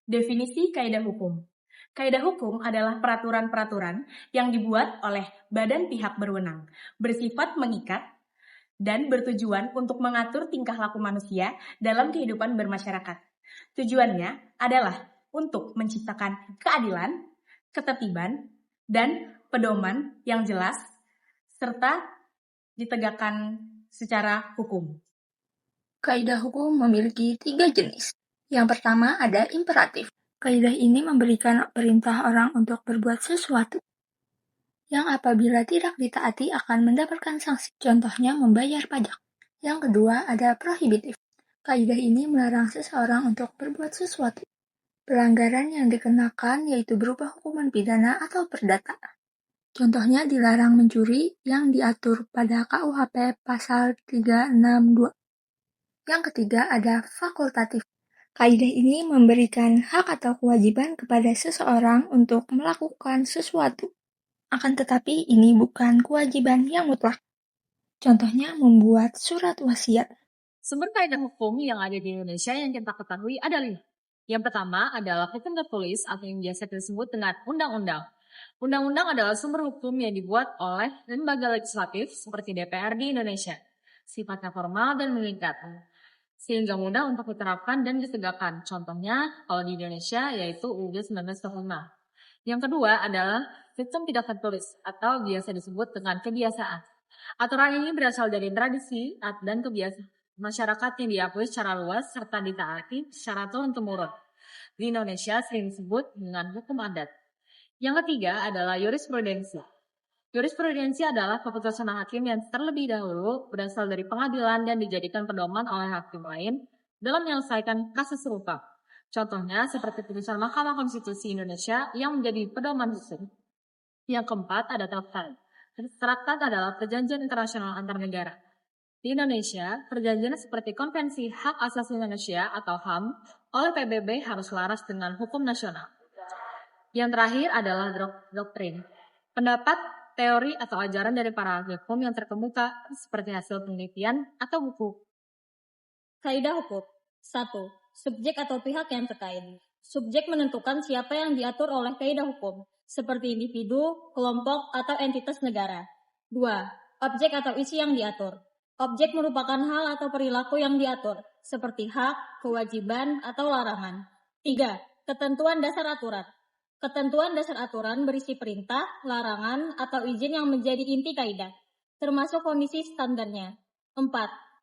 Definisi kaidah hukum. Kaidah hukum adalah peraturan-peraturan yang dibuat oleh badan pihak berwenang, bersifat mengikat, dan bertujuan untuk mengatur tingkah laku manusia dalam kehidupan bermasyarakat. Tujuannya adalah untuk menciptakan keadilan, ketertiban, dan pedoman yang jelas, serta ditegakkan secara hukum. Kaidah hukum memiliki 3 jenis. Yang pertama ada imperatif. Kaidah ini memberikan perintah orang untuk berbuat sesuatu yang apabila tidak ditaati akan mendapatkan sanksi. Contohnya membayar pajak. Yang kedua ada prohibitif. Kaidah ini melarang seseorang untuk berbuat sesuatu. Pelanggaran yang dikenakan yaitu berupa hukuman pidana atau perdata. Contohnya dilarang mencuri yang diatur pada KUHP pasal 362. Yang ketiga ada fakultatif. Kaidah ini memberikan hak atau kewajiban kepada seseorang untuk melakukan sesuatu. Akan tetapi ini bukan kewajiban yang mutlak. Contohnya membuat surat wasiat. Sumber kaidah hukum yang ada di Indonesia yang kita ketahui ada 5. Yang pertama adalah hukum tertulis atau yang biasa disebut dengan undang-undang. Undang-undang adalah sumber hukum yang dibuat oleh lembaga legislatif seperti DPR di Indonesia. Sifatnya formal dan mengikat, sehingga mudah untuk diterapkan dan ditegakkan. Contohnya kalau di Indonesia yaitu UUD 1945. Yang kedua adalah sistem tidak tertulis atau biasa disebut dengan kebiasaan. Aturan ini berasal dari tradisi dan kebiasaan masyarakat yang diakui secara luas serta ditaati secara turun-temurun. Di Indonesia sering disebut dengan hukum adat. Yang ketiga adalah jurisprudensi. Jurisprudensi adalah keputusan hakim yang terlebih dahulu berasal dari pengadilan dan dijadikan pedoman oleh hakim lain dalam menyelesaikan kasus serupa. Contohnya seperti putusan Mahkamah Konstitusi Indonesia yang menjadi pedoman hukum. Yang keempat ada traktat. Traktat adalah perjanjian internasional antar negara. Di Indonesia, perjanjian seperti Konvensi Hak Asasi Manusia atau HAM oleh PBB harus selaras dengan hukum nasional. Yang terakhir adalah doktrin. Pendapat, teori, atau ajaran dari para ahli hukum yang terkemuka seperti hasil penelitian atau buku. Kaidah hukum. 1. Subjek atau pihak yang terkait. Subjek menentukan siapa yang diatur oleh kaidah hukum, seperti individu, kelompok, atau entitas negara. 2. Objek atau isi yang diatur. Objek merupakan hal atau perilaku yang diatur, seperti hak, kewajiban, atau larangan. 3. Ketentuan dasar aturan. Ketentuan dasar aturan berisi perintah, larangan, atau izin yang menjadi inti kaidah, termasuk kondisi standarnya. 4.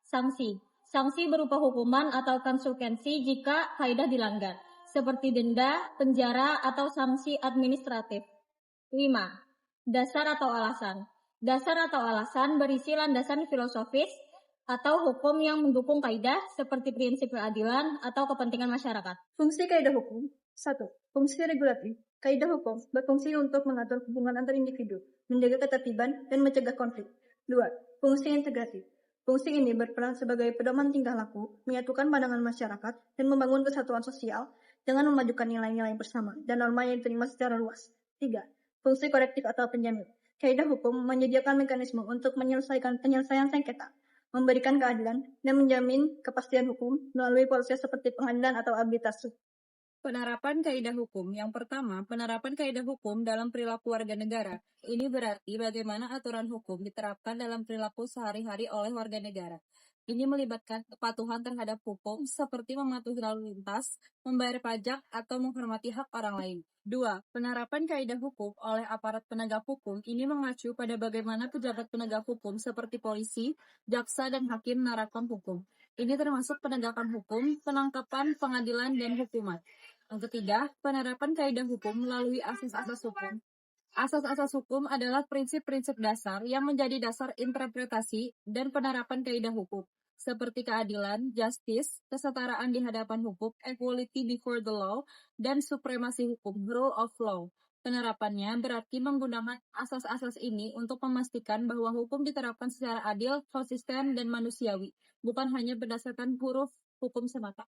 Sanksi. Sanksi berupa hukuman atau konsekuensi jika kaidah dilanggar, seperti denda, penjara, atau sanksi administratif. 5. Dasar atau alasan. Dasar atau alasan berisi landasan filosofis atau hukum yang mendukung kaidah seperti prinsip keadilan atau kepentingan masyarakat. Fungsi kaidah hukum. 1. Fungsi regulatif. Kaidah hukum berfungsi untuk mengatur hubungan antar individu, menjaga ketertiban, dan mencegah konflik. 2. Fungsi integratif. Fungsi ini berperan sebagai pedoman tingkah laku, menyatukan pandangan masyarakat, dan membangun kesatuan sosial dengan memajukan nilai-nilai bersama dan norma yang diterima secara luas. 3. Fungsi korektif atau penjamin. Kaidah hukum menyediakan mekanisme untuk menyelesaikan penyelesaian sengketa, memberikan keadilan, dan menjamin kepastian hukum melalui proses seperti pengadilan atau arbitrase. Penerapan kaidah hukum. Yang pertama, penerapan kaidah hukum dalam perilaku warga negara. Ini berarti bagaimana aturan hukum diterapkan dalam perilaku sehari-hari oleh warga negara. Ini melibatkan kepatuhan terhadap hukum seperti mematuhi lalu lintas, membayar pajak, atau menghormati hak orang lain. 2. Penerapan kaidah hukum oleh aparat penegak hukum ini mengacu pada bagaimana pejabat penegak hukum seperti polisi, jaksa, dan hakim menerapkan hukum. Ini termasuk penegakan hukum, penangkapan, pengadilan, dan hukuman. Yang ketiga, penerapan kaidah hukum melalui asas-asas hukum. Asas-asas hukum adalah prinsip-prinsip dasar yang menjadi dasar interpretasi dan penerapan kaidah hukum, seperti keadilan, justice, kesetaraan di hadapan hukum, equality before the law, dan supremasi hukum, rule of law. Penerapannya berarti menggunakan asas-asas ini untuk memastikan bahwa hukum diterapkan secara adil, konsisten, dan manusiawi, bukan hanya berdasarkan huruf hukum semata.